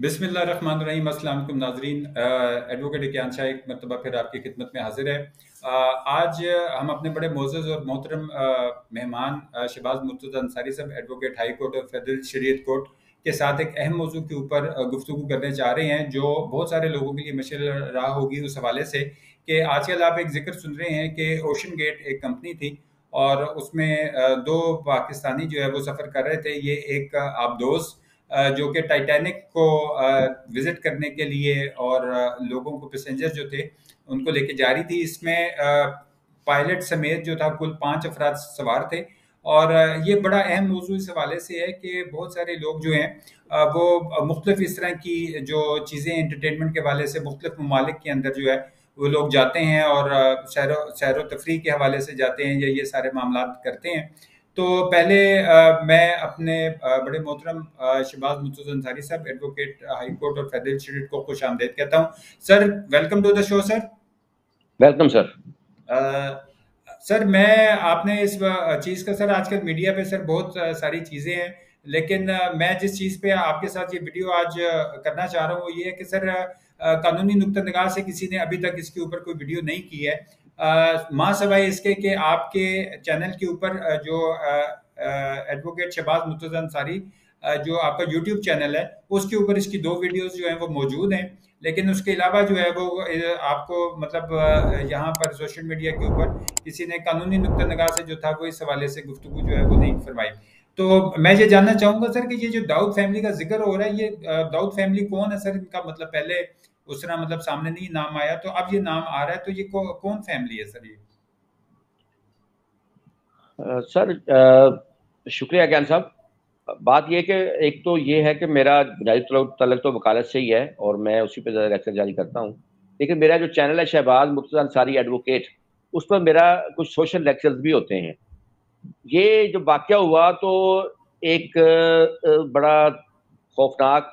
बिस्मिल्लाहिर्रहमानिर्रहीम। अस्सलाम वालेकुम नाज़रीन। एडवोकेट इकयान शाह एक मरतबा फिर आपकी खिदमत में हाजिर है। आज हम अपने बड़े मोअज़्ज़ज़ और मोहतरम मेहमान Shahbaz Murtaza Ansari sahab, advocate high court और फेडरल शरीयत कोर्ट के साथ एक अहम मौजू के ऊपर गुफ्तगू करने जा रहे हैं, जो बहुत सारे लोगों के लिए मशल राह होगी उस हवाले से कि आजकल आप एक जिक्र सुन रहे हैं कि ओशन गेट एक कंपनी थी और उसमें दो पाकिस्तानी जो है वो सफ़र कर रहे थे। ये एक आबदोज़ जो कि टाइटैनिक को विजिट करने के लिए और लोगों को पैसेंजर जो थे उनको लेके जा रही थी। इसमें पायलट समेत जो था कुल 5 अफराद सवार थे। और ये बड़ा अहम मौजू इस हवाले से है कि बहुत सारे लोग जो हैं वो मुख्तलिफ इस तरह की जो चीज़ें एंटरटेनमेंट के हवाले से मुख्तलिफ ममालिक के अंदर जो है वो लोग जाते हैं और सैर तफरी के हवाले से जाते हैं या ये सारे मामला करते हैं। तो पहले मैं अपने बड़े मोहतरम Shahbaz Murtaza Ansari sahab, advocate high court और फेडरल शरीयत को खुश आमदेद कहता हूँ। Sir, welcome to the show sir. Welcome sir. Sir, मैं आपने इस चीज़ का, सर आजकल मीडिया पे सर बहुत सारी चीज़ें हैं, लेकिन मैं जिस चीज़ पे आपके साथ ये वीडियो आज करना चाह रहा हूँ वो ये है कि सर कानूनी नुक्ता निगाह से किसी ने अभी तक इसके ऊपर कोई वीडियो नहीं की है। माँ सवाई इसके कि आपके चैनल के ऊपर जो एडवोकेट शहबाज मुर्तज़ा अंसारी जो आपका यूट्यूब चैनल है उसके ऊपर इसकी 2 वीडियोस जो हैं वो मौजूद हैं। लेकिन उसके अलावा जो है वो आपको मतलब यहाँ पर सोशल मीडिया के ऊपर किसी ने कानूनी नुक्ता निगाह से जो था वो इस हवाले से गुफ्तगू जो है वो नहीं फरमाई। तो मैं ये जानना चाहूँगा सर कि ये जो दाऊद फैमिली का ज़िक्र हो रहा है, ये दाऊद फैमिली कौन है सर? इनका मतलब पहले उस तरह मतलब सामने नहीं नाम आया, तो अब ये नाम आ रहा है, तो ये कौन फैमिली है सर ये? सर, शुक्रिया ज्ञान साहब। बात ये कि एक तो ये है कि मेरा बुनियादी तलक तो वकालत से ही है और मैं उसी पे ज़्यादा लेक्चर जारी करता हूँ। लेकिन मेरा जो चैनल है शहबाज मुर्तज़ा अंसारी एडवोकेट, उस पर मेरा कुछ सोशल लेक्चर्स भी होते हैं। ये जो वाक़या हुआ तो एक बड़ा खौफनाक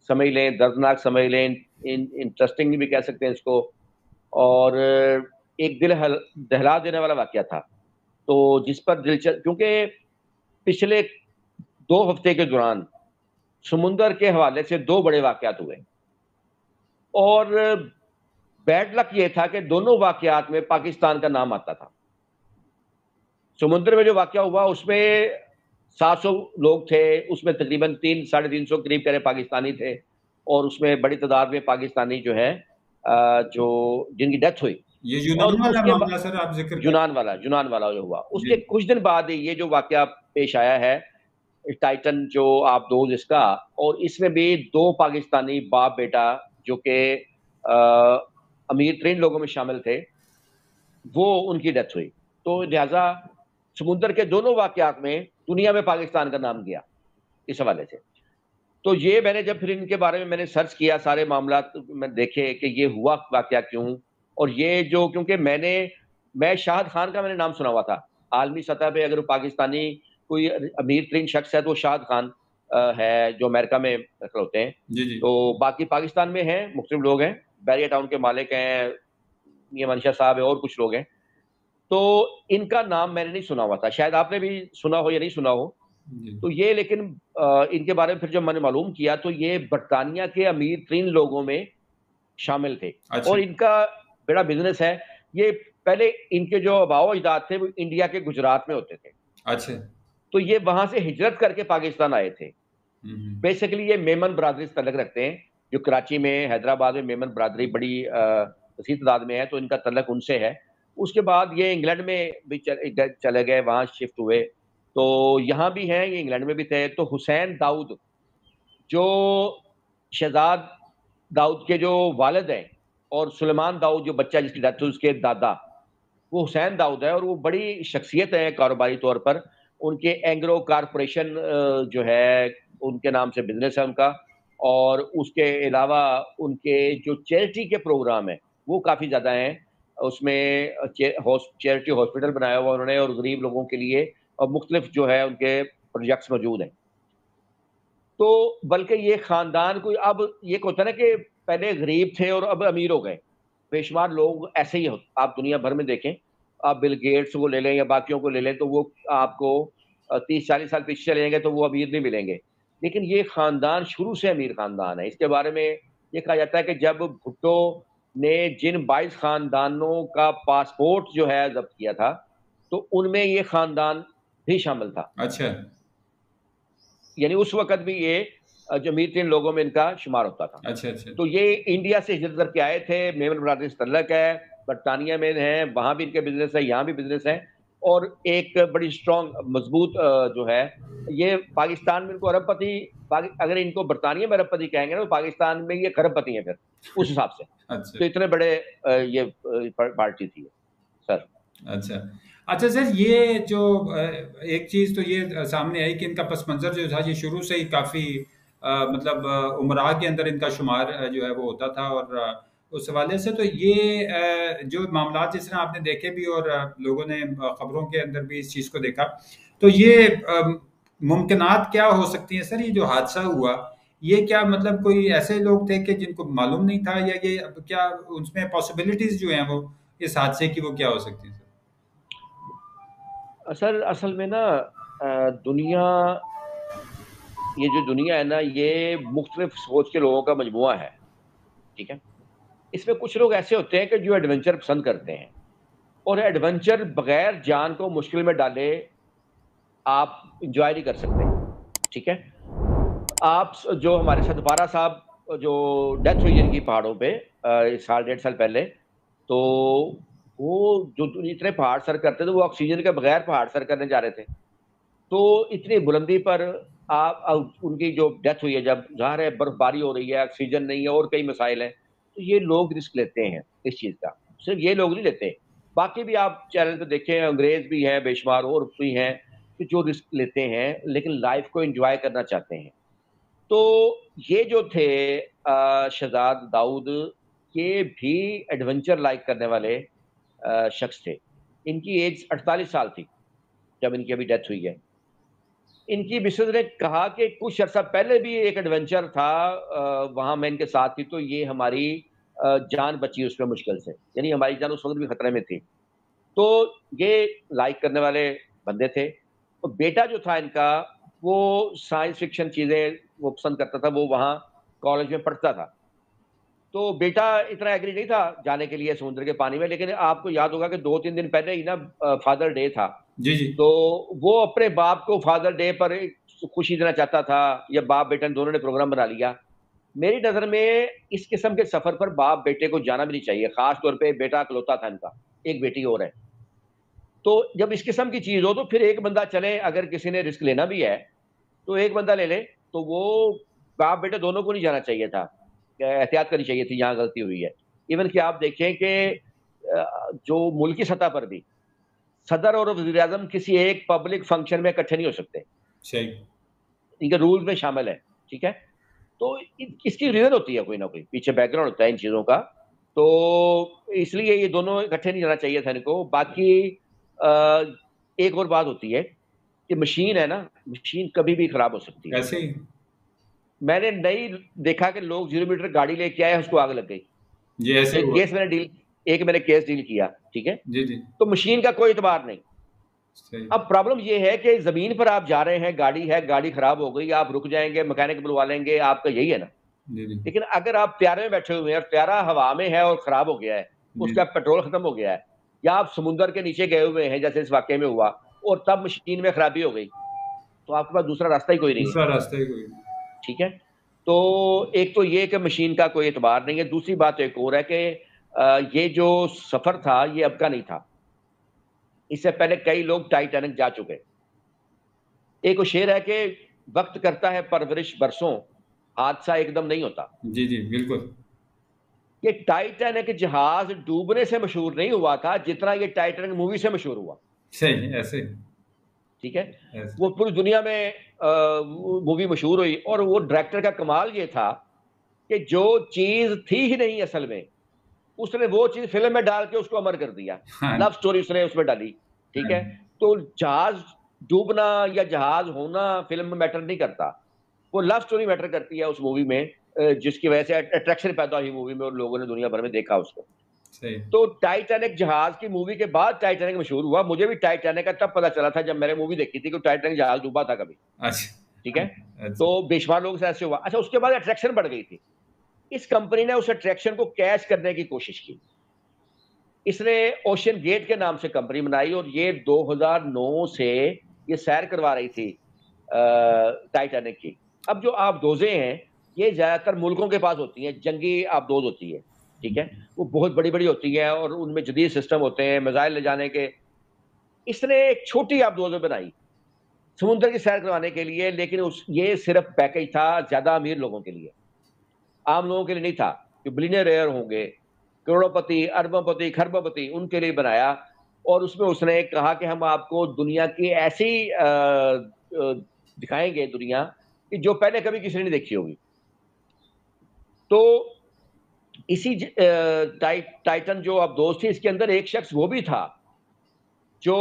समझ लें, दर्दनाक समझ लें, इंटरेस्टिंग भी कह सकते हैं इसको, और एक दिल दहला देने वाला वाक़या था। तो जिस पर क्योंकि पिछले 2 हफ्ते के दौरान समुंदर के हवाले से 2 बड़े वाक़यात हुए और बैड लक ये था कि दोनों वाक़यात में पाकिस्तान का नाम आता था। समुद्र में जो वाक़या हुआ उसमें 700 लोग थे, उसमें तकरीबन 3 साढ़े 300 करीब कह रहे पाकिस्तानी थे और उसमें बड़ी तादाद में पाकिस्तानी जो है जो जिनकी डेथ हुई। ये और यूनान वाला उसके मामला सर आप जिक्र कर? यूनान वाला जो हुआ, जी। उसके कुछ दिन बाद ही ये जो वाक़या पेश आया है, टाइटन जो आबदोज़ इसका, और इसमें भी 2 पाकिस्तानी बाप-बेटा जो कि अ, अमीर-तरीन लोगों में शामिल थे, वो उनकी डेथ हुई। तो लिहाज़ा समुद्र के दोनों वाक़यात में दुनिया में पाकिस्तान का नाम गया, इस हवाले से। तो ये मैंने जब फिर इनके बारे में मैंने सर्च किया, सारे मामलात मैं देखे कि ये हुआ वाक़या क्यों? और ये जो क्योंकि मैं शाहिद खान का मैंने नाम सुना हुआ था। आलमी सतह पे अगर पाकिस्तानी कोई अमीर-तरीन शख्स है तो वो शाहिद खान है, जो अमेरिका में नक़ल होते हैं। जी, जी। तो बाकी पाकिस्तान में हैं, मुख्तलिफ लोग हैं, बैरिया टाउन के मालिक हैं, ये मंशा साहब है और कुछ लोग हैं। तो इनका नाम मैंने नहीं सुना हुआ था, शायद आपने भी सुना हो या नहीं सुना हो। जी। तो ये लेकिन इनके बारे में फिर जब मैंने मालूम किया तो ये बरतानिया के अमीर-तरीन लोगों में शामिल थे अच्छा। और इनका बड़ा बिज़नेस है। ये पहले इनके जो आबाओ-अजदाद थे वो इंडिया के गुजरात में होते थे। अच्छा। तो ये वहाँ से हिजरत करके पाकिस्तान आए थे। हुँ, हुँ। बेसिकली ये मेमन बरादरी से तल्लुक रखते हैं, जो कराची में, हैदराबाद में मेमन बरादरी बड़ी वसी तादाद में है, तो इनका तल्लुक उनसे है। उसके बाद ये इंग्लैंड में भी चले गए, वहाँ शिफ्ट हुए। तो यहाँ भी हैं, ये इंग्लैंड में भी थे। तो हुसैन दाऊद, जो शहज़ाद दाऊद के जो वालिद हैं, और सुलेमान दाऊद जो बच्चा जिसकी डेथ हुई उसके दादा, वो हुसैन दाऊद है और वो बड़ी शख्सियत है कारोबारी तौर पर। उनके एंग्रो कॉर्पोरेशन जो है, उनके नाम से बिज़नेस है उनका, और उसके अलावा उनके जो चैरिटी के प्रोग्राम हैं, वो काफ़ी ज़्यादा हैं। उसमें चैरिटी हॉस्पिटल बनाया हुआ उन्होंने और गरीब लोगों के लिए, और मुख्तलिफ जो है उनके प्रोजेक्ट्स मौजूद हैं। तो बल्कि ये ख़ानदान कोई, अब ये होता है ना कि पहले गरीब थे और अब अमीर हो गए। बेशुमार लोग ऐसे ही हो, आप दुनिया भर में देखें, आप बिल गेट्स को ले लें या बाकियों को ले लें, तो वो आपको 30-40 साल पीछे चले जाएँगे तो वो अमीर नहीं मिलेंगे। लेकिन ये खानदान शुरू से अमीर खानदान है। इसके बारे में ये कहा जाता है कि जब भुट्टो ने जिन 22 खानदानों का पासपोर्ट जो है जब्त किया था, तो उनमें ये खानदान भी शामिल था। अच्छा यानी उस वक्त भी ये जो अमीर तीन लोगों में इनका शुमार होता था। अच्छा अच्छा। तो ये इंडिया से हिजरत करके आए थे। मेमन ब्रदर्स तल्लक है, बरतानिया में है, वहां भी इनके बिजनेस है, यहाँ भी बिजनेस है। और एक बड़ी स्ट्रांग मजबूत जो है, ये पाकिस्तान में इनको अरबपति, अगर इनको बरतानिया में अरबपति कहेंगे ना, तो पाकिस्तान में ये खरबपति है फिर उस हिसाब से। अच्छा तो इतने बड़े ये पार्टी थी सर। अच्छा अच्छा सर, ये जो एक चीज तो ये सामने आई कि इनका पस मंजर जो था ये शुरू से ही काफी मतलब उमरा के अंदर इनका शुमार जो है वो होता था। और उस हवाले से तो ये जो मामला जिस तरह आपने देखे भी और लोगों ने खबरों के अंदर भी इस चीज को देखा, तो ये मुमकिनात क्या हो सकती हैं सर? ये जो हादसा हुआ, ये क्या मतलब कोई ऐसे लोग थे कि जिनको मालूम नहीं था, या ये अब क्या उसमें पॉसिबिलिटीज जो हैं वो इस हादसे की वो क्या हो सकती है सर? सर असल में ना दुनिया, ये जो दुनिया है ना, ये मुख्तलिफ सोच के लोगों का मजमुआ है। ठीक है। इसमें कुछ लोग ऐसे होते हैं कि जो एडवेंचर पसंद करते हैं, और एडवेंचर बगैर जान को मुश्किल में डाले आप इंजॉय नहीं कर सकते। ठीक है। आप जो हमारे साथ दोबारा साहब जो डेथ हुई जिनकी पहाड़ों पे साल डेढ़ साल पहले, तो वो जो इतने पहाड़ सर करते थे, वो ऑक्सीजन के बगैर पहाड़ सर करने जा रहे थे। तो इतनी बुलंदी पर उनकी जो डेथ हुई है, जब ज़ाहिर है बर्फबारी हो रही है, ऑक्सीजन नहीं है और कई मसाइल हैं, तो ये लोग रिस्क लेते हैं इस चीज़ का। सिर्फ ये लोग नहीं लेते, बाकी भी आप चैनल पे देखें, अंग्रेज भी हैं बेशुमार और भी हैं कि जो रिस्क लेते हैं लेकिन लाइफ को एंजॉय करना चाहते हैं। तो ये जो थे शहजाद दाऊद, ये भी एडवेंचर लाइक करने वाले शख्स थे। इनकी एज 48 साल थी जब इनकी अभी डेथ हुई है। इनकी मिसेज ने कहा कि कुछ अर्सा पहले भी एक एडवेंचर था, वहां मैं इनके साथ थी, तो ये हमारी जान बची उसमें मुश्किल से, यानी हमारी जान उस वक्त भी खतरे में थी। तो ये लाइक करने वाले बंदे थे। तो बेटा जो था इनका, वो साइंस फिक्शन चीजें वो पसंद करता था, वो वहाँ कॉलेज में पढ़ता था। तो बेटा इतना एग्री नहीं था जाने के लिए समुद्र के पानी में, लेकिन आपको याद होगा कि 2-3 दिन पहले ही ना फादर डे था। जी जी। तो वो अपने बाप को फादर डे पर खुशी देना चाहता था, या बाप बेटा दोनों ने प्रोग्राम बना लिया। मेरी नजर में इस किस्म के सफर पर बाप बेटे को जाना भी नहीं चाहिए, खास तौर पे बेटा इकलौता था इनका, एक बेटी और है। तो जब इस किस्म की चीज हो तो फिर एक बंदा चले, अगर किसी ने रिस्क लेना भी है तो एक बंदा ले ले। तो वो बाप बेटे दोनों को नहीं जाना चाहिए था, एहतियात करनी चाहिए थी, यहाँ गलती हुई है। इवन कि आप देखें कि जो मुल्की सतह पर भी सदर और वजीर आजम किसी एक पब्लिक फंक्शन में इकट्ठे नहीं हो सकते, सही। इनके रूल्स में शामिल है। ठीक है। तो इसकी रीजन होती है, कोई ना कोई पीछे बैकग्राउंड होता है इन चीजों का। तो इसलिए ये दोनों इकट्ठे नहीं जाना चाहिए था इनको। बाकी अ, एक और बात होती है कि मशीन है ना, मशीन कभी भी खराब हो सकती है। ऐसे ही। मैंने नहीं देखा कि लोग 0 मीटर गाड़ी लेके आए, उसको आग लग गई। ये ऐसे ही एक हुआ। केस मैंने डील एक मैंने केस डील किया। ठीक है। जी जी। तो मशीन का कोई एतबार नहीं। सही। अब प्रॉब्लम ये है कि जमीन पर आप जा रहे हैं, गाड़ी है, गाड़ी खराब हो गई, आप रुक जाएंगे, मैकेनिक बुलवा लेंगे, आपका यही है ना। जी जी। लेकिन अगर आप प्यारे में बैठे हुए हैं और प्यारा हवा में है और खराब हो गया है, जी उसका पेट्रोल खत्म हो गया है, या आप समुद्र के नीचे गए हुए हैं जैसे इस वाक्य में हुआ, और तब मशीन में खराबी हो गई, तो आपके पास दूसरा रास्ता ही कोई नहीं है। दूसरा रास्ता ही कोई नहीं। ठीक है। तो एक तो ये कि मशीन का कोई एतबार नहीं है। दूसरी बात एक और है कि ये जो सफर था ये अब का नहीं था। इससे पहले कई लोग टाइटैनिक जा चुके। एक वो शेर है कि वक्त करता है परवरिश बरसों, हादसा एकदम नहीं होता। जी जी बिल्कुल। ये टाइटैनिक जहाज डूबने से मशहूर नहीं हुआ था जितना ये टाइटैनिक मूवी से मशहूर हुआ। सही ऐसे। ठीक है। ऐसे। वो पूरी दुनिया में मूवी मशहूर हुई, और वो डायरेक्टर का कमाल ये था कि जो चीज थी ही नहीं असल में, उसने वो चीज फिल्म में डाल के उसको अमर कर दिया। हाँ। लव स्टोरी उसने उसमें डाली। ठीक हाँ। है। तो जहाज डूबना या जहाज होना फिल्म में मैटर नहीं करता, वो लव स्टोरी मैटर करती है उस मूवी में, जिसकी वजह से अट्रैक्शन पैदा हुई मूवी में और लोगों ने दुनिया भर में देखा उसको। सही। तो टाइटैनिक जहाज की मूवी के बाद टाइटैनिक मशहूर हुआ। मुझे भी टाइटैनिक का तब पता चला था जब मैंने मूवी देखी थी कि टाइटैनिक जहाज डूबा था कभी। अच्छा ठीक है। अच्छा। तो बेशुमार लोगों से ऐसे हुआ। अच्छा, उसके बाद अट्रैक्शन बढ़ गई थी। इस कंपनी ने उस अट्रैक्शन को कैच करने की कोशिश की। इसने ओशन गेट के नाम से कंपनी बनाई और ये 2009 से ये सैर करवा रही थी टाइटैनिक की। अब जो आबदोजें हैं, ये ज्यादातर मुल्कों के पास होती हैं, जंगी आबदोज होती है, ठीक है। वो बहुत बड़ी बड़ी होती है और उनमें जदीद सिस्टम होते हैं मिसाइल ले जाने के। इसने एक छोटी आबदोज बनाई समुद्र की सैर करवाने के लिए, लेकिन उस ये सिर्फ पैकेज था ज्यादा अमीर लोगों के लिए, आम लोगों के लिए नहीं था। जो बिलियनियर होंगे, करोड़पति, अरबपति, खरबपति, उनके लिए बनाया। और उसमें उसने कहा कि हम आपको दुनिया की ऐसी दिखाएंगे दुनिया कि जो पहले कभी किसी ने नहीं देखी होगी। तो इसी टाइटन जो अब दोस्त थी, इसके अंदर एक शख्स वो भी था जो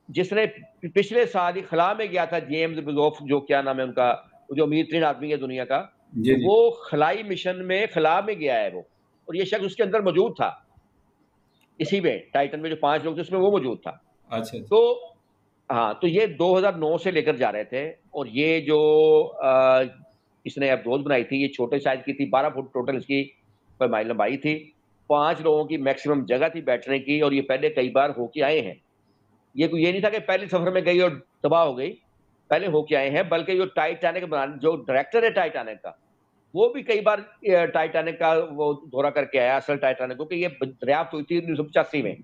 जिसने पिछले साल ही खला में गया था, जेम्स बेजोस, जो क्या नाम है उनका, वो जो अमीर तरीन आदमी है दुनिया का। जी तो जी। वो खलाई मिशन में खला में गया है वो, और ये शख्स उसके अंदर मौजूद था। इसी में टाइटन में जो 5 लोग थे उसमें वो मौजूद था। अच्छा अच्छा। तो हाँ, तो ये 2009 से लेकर जा रहे थे। और ये जो इसने अफरोज बनाई थी, ये छोटे साइज की थी, 12 फुट टोटल इसकी पैमाई लंबाई थी। 5 लोगों की मैक्सिमम जगह थी बैठने की, और ये पहले कई बार होके आए हैं। ये नहीं था कि पहले सफर में गई और तबाह हो गई, पहले होके आए हैं। बल्कि जो टाइटैनिक बनाने जो डायरेक्टर है टाइटैनिक का, वो भी कई बार टाइटैनिक का वो दौरा करके आया, असल टाइटैनिक को, कि ये दरियाफ्त हुई थी 1985 में।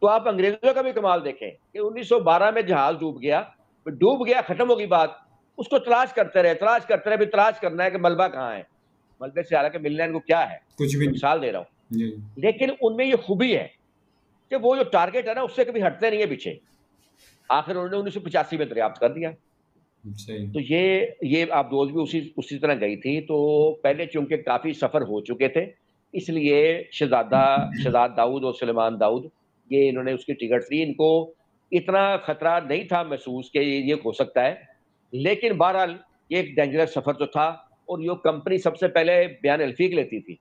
तो आप अंग्रेजों का भी कमाल देखें कि 1912 में जहाज डूब गया, खत्म होगी बात। उसको तलाश करते रहे, भी तलाश करना है कि मलबा कहाँ है। मलबे से हालांकि मिलना इनको क्या है, कुछ भी मैं नहीं। मिसाल दे रहा हूँ। जी। लेकिन उनमें ये खूबी है कि वो जो टारगेट है ना, उससे कभी हटते नहीं है पीछे। आखिर उन्होंने 1985 में दरियाफ्त कर दिया। सही। तो ये आप दोस्त भी उसी उसी तरह गई थी। तो पहले चूंकि काफी सफर हो चुके थे, इसलिए शहजाद दाऊद और सुलेमान दाऊद, ये इन्होंने उसकी टिकट ली। इनको इतना खतरा नहीं था महसूस कि ये हो सकता है। लेकिन बहरहाल ये एक डेंजरस सफर तो था। और ये कंपनी सबसे पहले बयान हल्फीक लेती थी,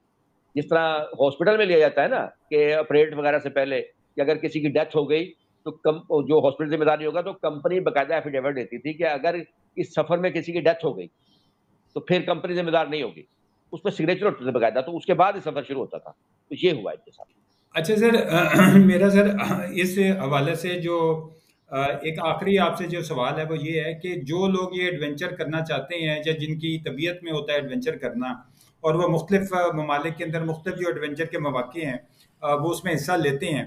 जिस तरह हॉस्पिटल में लिया जाता है ना, कि ऑपरेट वगैरह से पहले, कि अगर किसी की डेथ हो गई तो कम जो हॉस्पिटल जिम्मेदारी होगा, तो कंपनी बकायदा एफिडेविट देती थी कि अगर इस सफर में किसी की डेथ हो गई तो फिर कंपनी जिम्मेदार नहीं होगी। उस पर सिग्नेचर होते थे बकायदा। तो उसके बाद ही सफर शुरू होता था। तो ये हुआ इनके साथ। अच्छा सर, मेरा सर इस हवाले से जो एक आखिरी आपसे जो सवाल है वो ये है कि जो लोग ये एडवेंचर करना चाहते हैं या जिनकी तबीयत में होता है एडवेंचर करना, और वह मुख्तलिफ ममालिक के अंदर मुख्तलिफ जो एडवेंचर के मौक़े हैं वो उसमें हिस्सा लेते हैं,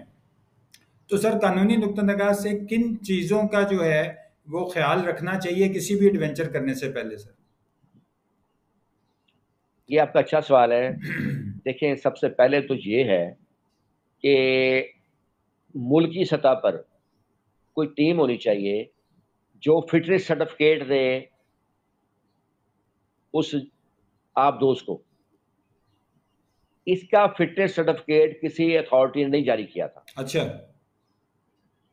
तो सर कानूनी नुक्ता नगाह से किन चीज़ों का जो है वो ख्याल रखना चाहिए किसी भी एडवेंचर करने से पहले सर? ये आपका अच्छा सवाल है। देखें, सबसे पहले तो ये है कि मुल्की सतह पर कोई टीम होनी चाहिए जो फिटनेस सर्टिफिकेट दे उस आप दोस्त को। इसका फिटनेस सर्टिफिकेट किसी अथॉरिटी ने नहीं जारी किया था। अच्छा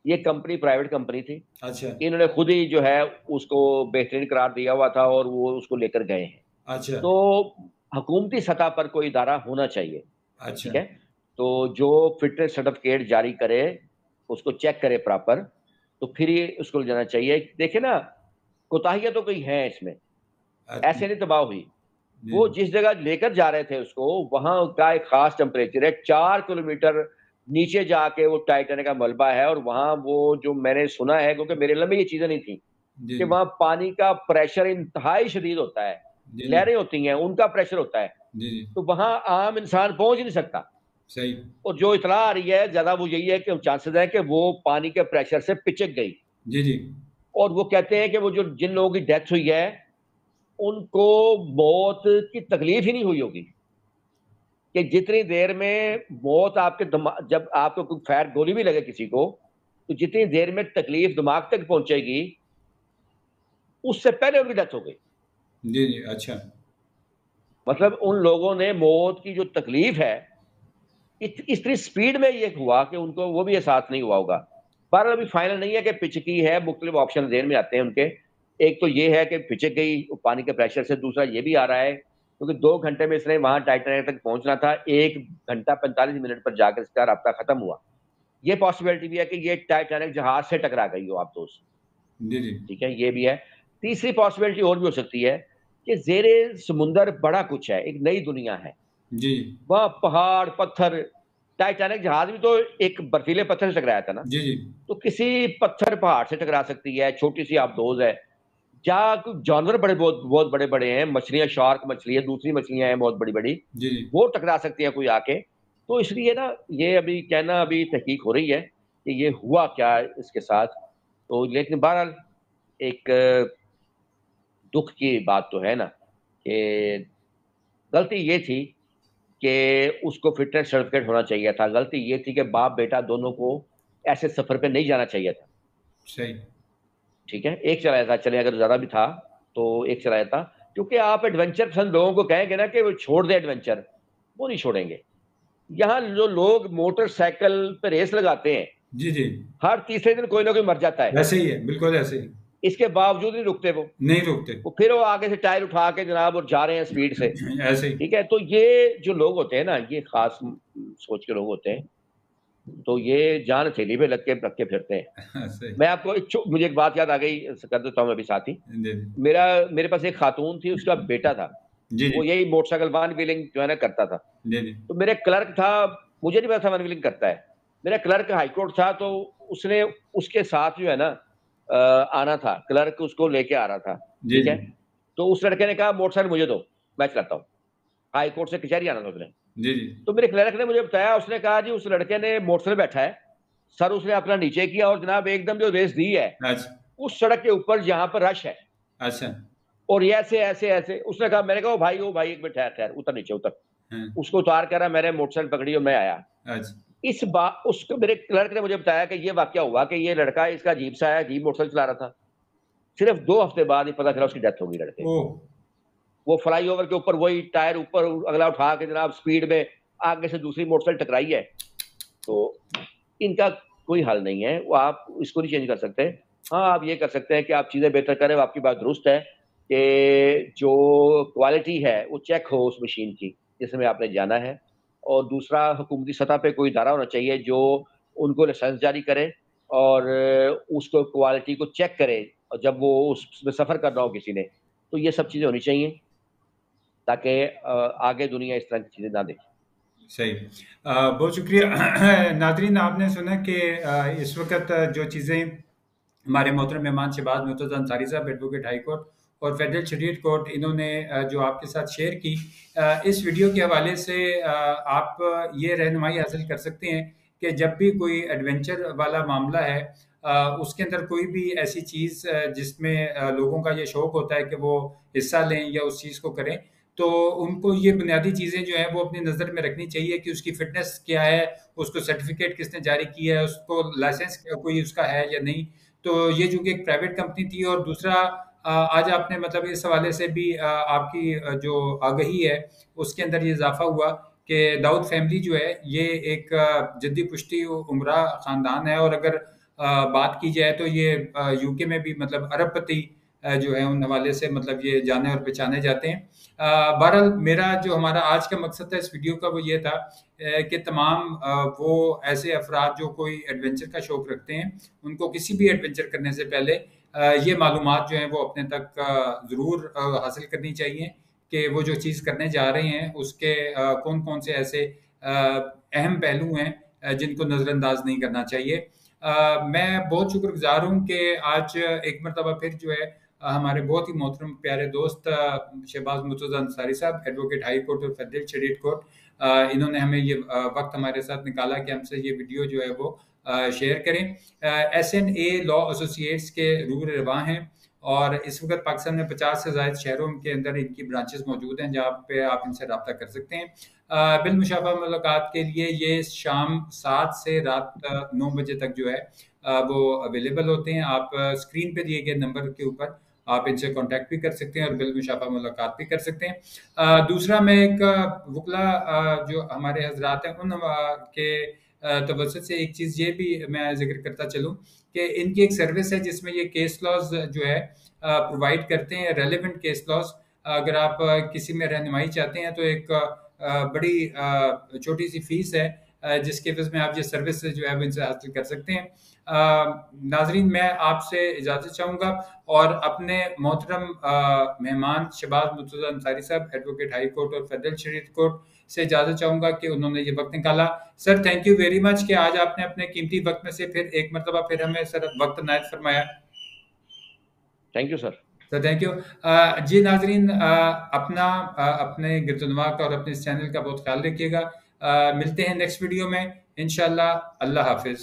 ये कंपनी प्राइवेट कंपनी थी। अच्छा इन्होंने खुद ही जो है उसको बेहतरीन करार दिया हुआ था, और वो उसको लेकर गए हैं। अच्छा तो हुकूमती सतह पर कोई इदारा होना चाहिए, अच्छा। ठीक है। तो जो फिटनेस सर्टिफिकेट जारी करे, उसको चेक करे प्रॉपर, तो फिर ये उसको ले जाना चाहिए। देखिए ना, कोताहियां तो कई हैं इसमें, अच्छा। ऐसे नहीं तबाह हुई। जी वो जिस जगह लेकर जा रहे थे उसको, वहां का एक खास टेम्परेचर है, 4 किलोमीटर नीचे जाके वो टाइटैनिक का मलबा है। और वहां वो जो मैंने सुना है, क्योंकि मेरे लिए में ये चीजें नहीं थी, जी कि वहां पानी का प्रेशर इंतहाई शदीद होता है। जी जी लहरें होती हैं, उनका प्रेशर होता है। जी जी। तो वहां आम इंसान पहुंच ही नहीं सकता। सही। और जो इतला आ रही है ज्यादा, वो यही है कि चांसेस है कि वो पानी के प्रेशर से पिचक गई। जी जी और वो कहते हैं कि वो जो जिन लोगों की डेथ हुई है, उनको मौत की तकलीफ ही नहीं हुई होगी। कि जितनी देर में मौत आपके दिमाग, जब आपको कोई फायर गोली भी लगे किसी को, तो जितनी देर में तकलीफ दिमाग तक पहुंचेगी, उससे पहले उनकी डेथ हो गई। जी जी। अच्छा। मतलब उन लोगों ने मौत की जो तकलीफ है, इतनी स्पीड में ये हुआ कि उनको वो भी एहसास नहीं हुआ होगा। पर अभी फाइनल नहीं है कि पिचकी है, मुख्तलिफ ऑप्शन जेन में आते हैं उनके। एक तो ये है कि पिचक गई पानी के प्रेशर से। दूसरा ये भी आ रहा है क्योंकि 2 घंटे में इसने वहां टाइटैनिक तक पहुंचना था, 1 घंटा 45 मिनट पर जाकर इसका रास्ता खत्म हुआ। ये पॉसिबिलिटी भी है कि ये टाइटैनिक जहाज से टकरा गई हो आप दोस्त, जी जी। ठीक है, ये भी है। तीसरी पॉसिबिलिटी और भी हो सकती है कि जेरे समुंदर बड़ा कुछ है, एक नई दुनिया है, जी वहां पहाड़ पत्थर। टाइटैनिक जहाज भी तो एक बर्फीले पत्थर से टकराया था ना, जी जी तो किसी पत्थर पहाड़ से टकरा सकती है, छोटी सी आबदोज है। जहाँ कुछ जानवर बड़े बहुत बहुत बड़े बड़े हैं, मछलियां, शार्क मछली है, दूसरी मछलियां हैं बहुत बड़ी बड़ी, जी वो टकरा सकती है कोई आके। तो इसलिए ना, ये अभी कहना, अभी तहकीक हो रही है कि ये हुआ क्या इसके साथ। तो लेकिन बहरहाल एक दुख की बात तो है ना कि गलती ये थी कि उसको फिटनेस सर्टिफिकेट होना चाहिए था। गलती ये थी कि बाप बेटा दोनों को ऐसे सफर पे नहीं जाना चाहिए था। सही। ठीक है, एक चलाया था, चले अगर ज्यादा भी था तो एक चलाया था। क्योंकि आप एडवेंचर पसंद लोगों को कहेंगे ना कि वो छोड़ दे एडवेंचर, वो नहीं छोड़ेंगे। यहाँ जो लोग मोटरसाइकिल पे रेस लगाते हैं, जी जी हर तीसरे दिन कोई ना कोई मर जाता है, ऐसे ही है, बिल्कुल ऐसे ही। इसके बावजूद नहीं रुकते वो। नहीं रुकते। वो फिर वो आगे से टायर उठा के जनाब और जा रहे हैं स्पीड से। ऐसे ही। ठीक है, तो ये जो लोग होते हैं ना, ये खास सोच के लोग होते हैं। तो ये जान थैली पे लग के फिरते हैं। सही। मैं आपको मुझे एक बात याद आ गई, कर देता हूँ मैं अभी साथ ही। जी मेरा मेरे पास एक खातून थी, उसका बेटा था, जी जी वो यही मोटरसाइकिल वन व्हीलिंग जो है ना करता था। जी जी तो मेरे क्लर्क था, मुझे नहीं पता था वन व्हीलिंग करता है। मेरा क्लर्क हाईकोर्ट था, तो उसने उसके साथ जो है ना आना था, क्लर्क उसको लेके आ रहा था। जी ठीक जी है, तो उस लड़के ने कहा मोटरसाइकिल मुझे दो, मैं चलाता हूँ। हाईकोर्ट से कचहरी आना था उसने। जी जी। तो मेरे क्लर्क ने मुझे बताया, उसने कहा जी उस लड़के ने मोटरसाइकिल बैठा है, सर उसने अपना नीचे किया और जनाब एकदम जो रेस दी है, अच्छा उस सड़क के ऊपर जहां पर रश है, अच्छा। और ये ऐसे ऐसे ऐसे उसने कहा। मैंने कहा भाई, ओ भाई एक मिनट, ठहर ठहर, उतर नीचे उतर। हाँ। उसको उतार कर मैंने मोटरसाइकिल पकड़ी और मैं आया। अच्छा। इस बात उसको मेरे क्लर्क ने मुझे बताया कि ये वाक्य हुआ कि ये लड़का इसका अजीब सा है, अजीब मोटरसाइकिल चला रहा था। सिर्फ 2 हफ्ते बाद ही पता चला उसकी डेथ हो गई लड़के की। ओह। वो फ्लाईओवर के ऊपर वही टायर ऊपर अगला उठा के जनाब स्पीड में आगे से दूसरी मोटरसाइकिल टकराई है। तो इनका कोई हल नहीं है, वो आप इसको नहीं चेंज कर सकते। हाँ, आप ये कर सकते हैं कि आप चीज़ें बेहतर करें। आपकी बात दुरुस्त है कि जो क्वालिटी है वो चेक हो उस मशीन की जिसमें आपने जाना है। और दूसरा, हुकूमती सतह पे कोई इदारा होना चाहिए जो उनको लाइसेंस जारी करे और उसको क्वालिटी को चेक करे, और जब वो उसमें सफ़र कर रहा हो किसी ने, तो ये सब चीज़ें होनी चाहिए ताकि आगे दुनिया इस तरह की चीज़ें ना देखे। सही। बहुत शुक्रिया। नादरीन, आपने सुना कि इस वक्त जो चीज़ें हमारे मोहतरम मेहमान Shahbaz Murtaza Ansari sahab, advocate high court और फेडरल शरीयत कोर्ट, इन्होंने जो आपके साथ शेयर की, इस वीडियो के हवाले से आप ये रहनुमाई हासिल कर सकते हैं कि जब भी कोई एडवेंचर वाला मामला है, उसके अंदर कोई भी ऐसी चीज़ जिसमें लोगों का ये शौक होता है कि वो हिस्सा लें या उस चीज़ को करें, तो उनको ये बुनियादी चीज़ें जो हैं वो अपनी नज़र में रखनी चाहिए कि उसकी फ़िटनेस क्या है, उसको सर्टिफ़िकेट किसने जारी किया है, उसको लाइसेंस कोई उसका है या नहीं। तो ये चूँकि एक प्राइवेट कंपनी थी, और दूसरा आज आपने मतलब इस हवाले से भी आपकी जो आगाही है उसके अंदर ये इज़ाफ़ा हुआ कि दाऊद फैमिली जो है ये एक जद्दी पुश्ती उमरा ख़ानदान है, और अगर बात की जाए तो ये यूके में भी मतलब अरबपति जो है उन हवाले से मतलब ये जाने और पहचाने जाते हैं। बहरहाल मेरा जो हमारा आज का मकसद था इस वीडियो का वो ये था कि तमाम वो ऐसे अफराद जो कोई एडवेंचर का शौक रखते हैं, उनको किसी भी एडवेंचर करने से पहले ये मालूमात जो हैं वो अपने तक ज़रूर हासिल करनी चाहिए कि वो जो चीज़ करने जा रहे हैं उसके कौन कौन से ऐसे अहम पहलू हैं जिनको नज़रअंदाज नहीं करना चाहिए। मैं बहुत शुक्रगुजार हूँ कि आज एक मरतबा फिर जो है हमारे बहुत ही मोहतरम प्यारे दोस्त Shahbaz Murtaza Ansari sahab, advocate high court और फेडरल शरीयत कोर्ट, इन्होंने हमें ये वक्त हमारे साथ निकाला कि हमसे ये वीडियो जो है वो शेयर करें। SNA लॉ एसोसिएट्स के रूर रवा हैं, और इस वक्त पाकिस्तान में 50 से ज़ायद शहरों के अंदर इनकी ब्रांचेस मौजूद हैं जहाँ पे आप इनसे रब्ता कर सकते हैं। बिलमुशाफा मुलाकात के लिए ये शाम 7 से रात 9 बजे तक जो है वो अवेलेबल होते हैं। आप स्क्रीन पे दिए गए नंबर के ऊपर आप इनसे कांटेक्ट भी कर सकते हैं और बिलमुशाफा मुलाकात भी कर सकते हैं। दूसरा, मैं एक वकला जो हमारे हजरात हैं उन के तवज्जुह से एक चीज़ ये भी मैं जिक्र करता चलूँ कि इनकी एक सर्विस है जिसमें ये केस लॉज जो है प्रोवाइड करते हैं, रेलेवेंट केस लॉज। अगर आप किसी में रहनुमाई चाहते हैं तो एक बड़ी छोटी सी फीस है जिसके एवज में आप ये सर्विस जो है वो इनसे हासिल कर सकते हैं। नाजरीन, मैं आपसे इजाज़त चाहूँगा और अपने मोहतरम मेहमान Shahbaz Murtaza Ansari sahab, advocate high court और फेडरल शरीयत कोर्ट से इजाज़त चाहूँगा कि उन्होंने ये वक्त निकाला। Sir, thank you very much कि आज आपने अपने कीमती वक्त में से फिर एक मरतबा फिर हमें सर वक्त नायत फरमाया। Thank you sir. तो थैंक यू। जी नाजरीन, अपने गिरदुनवा का और अपने इस चैनल का बहुत ख्याल रखिएगा। मिलते हैं नेक्स्ट वीडियो में इंशाल्लाह। अल्लाह हाफिज़।